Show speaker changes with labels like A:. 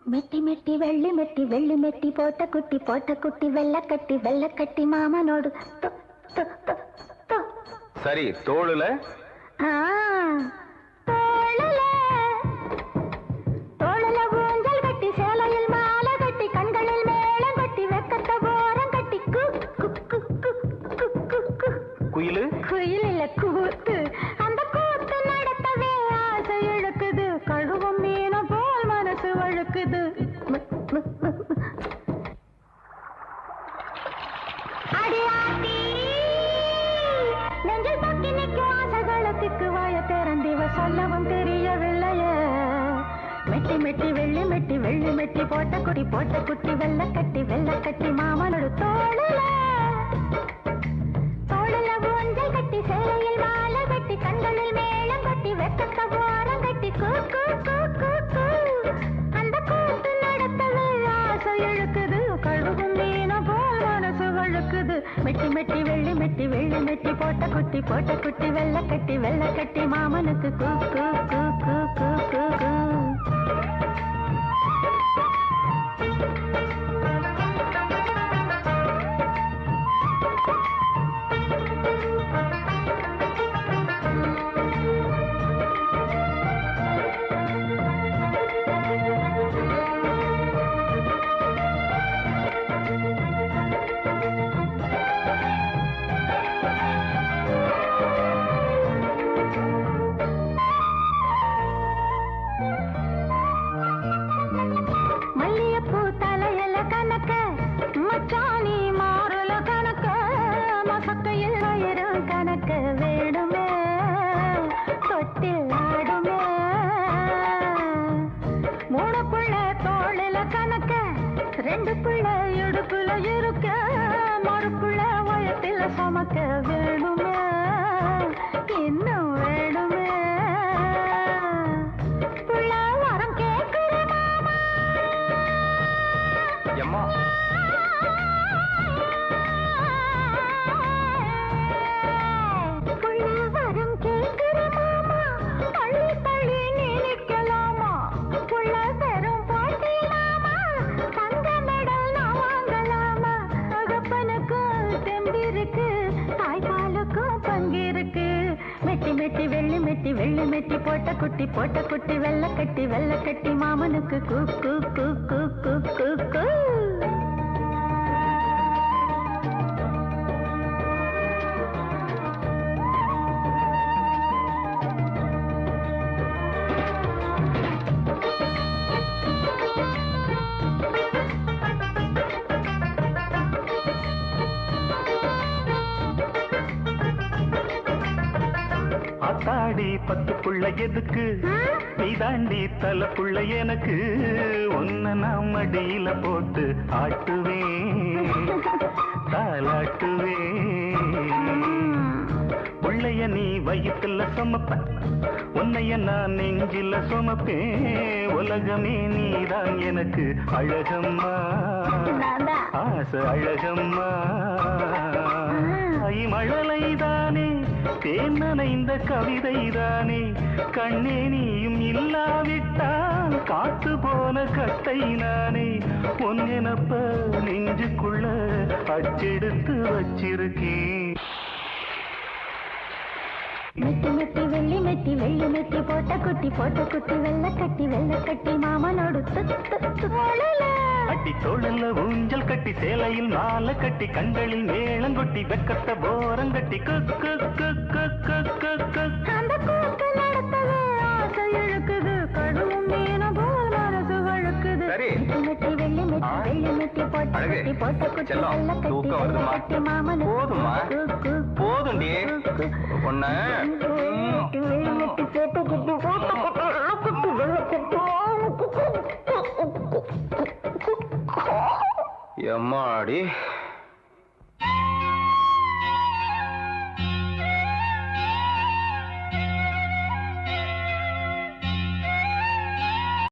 A: மெட்டி மெட்டி வெள்ளி மெட்டி போட்ட குட்டி வெள்ள கட்டி மாமனோடு
B: சரி தோளுல
A: தோளுல ஊஞ்சல் கட்டி சேலையில் மாலை கட்டி கண்களில் மேளம் கட்டி வெக்கத்த போரம் கட்டி
B: குயிலு
A: குயில் இல்ல கூத்து அந்த கூத்து நடத்தவே ஆசை இழுக்குது கழுவும் மீன போல் மனசு வழுக்குது அடியாத்தி நெஞ்சில் தொக்கி நிற்கும் ஆசைகளுக்கு வாய திறந்திவ சொல்லவும் தெரியவில்லையே மெட்டி மெட்டி வெள்ளி மெட்டி போட்ட குட்டி வெள்ள கட்டி மாமனோடு தோளுல ஊஞ்சல் கட்டி சேலையில் மாலை கட்டி கண்களில் மேளம் கட்டி வெக்கத்த போரம் கட்டி அந்த கூத்து நடத்தவே ஆசை இழுக்குது கழுகும் மீன போல் மனசு வழுக்குது மெட்டி மெட்டி வெள்ளி மெட்டி போட்ட குட்டி வெள்ள கட்டி மாமனுக்கு கூ கூ கூ கூ கூ கூ கூ சமக்க வேணுமே இன்னும் வேணுமே புள்ள வரம் கேட்குற மாமா
B: எம்மா
A: புள்ள வரம் கேட்குற மாமா தள்ளி தள்ளி நினைக்கலாமா புள்ள பெரும் போட்டி மாமா தங்க மெடல் நான் வாங்கலாமா தகப்பனுக்கு தெம்பிருக்கு தாய்பாலுக்கும் பங்கிருக்கு மெட்டி மெட்டி வெள்ளி மெட்டி போட்ட குட்டி வெள்ள கட்டி மாமனுக்கு கூ கூ கூ கூ கூ கூ கூ
C: ஆத்தாடி 10 புள்ள எதுக்கு நீ தாண்டி தலை புள்ள எனக்கு ஒன்ன நான் மடியில போட்டு ஆட்டுவேன் தாலாட்டுவேன் புள்ளைய நீ வயிற்றுல சுமப்ப உன்னைய நான் நெஞ்சில சுமப்பேன் உலகமே நீதான் எனக்கு அழகம்மா ஆசை அழகம்மா மழலைதானே தேன் இந்த கவிதைதானே கண்ணே நீயும் இல்லாவிட்டால் காத்து போன கட்டை நானே பொன்னெனப்ப நெஞ்சுக்குள்ள அச்செடுத்து வச்சிருக்கேன்
A: மெட்டி மெட்டி வெள்ளி மெட்டி போட்ட குட்டி வெள்ள கட்டி மாமனோடு
C: அட்டி தோழல்ல ஊஞ்சல் கட்டி சேலையில் மாலை கட்டி கண்களில் மேளம் கொட்டி வெக்கத்த போரம் கட்டி
A: அந்த கூத்து நடத்தவே ஆசை இழுக்குது கழுவும் மீன போல் மனசு வழுக்குது மெட்டி வெள்ளி மெட்டி போட்ட குட்டி வெள்ள கட்டி மாமனுக்கு
B: போதுண்டி பொண்ண எம்மாடி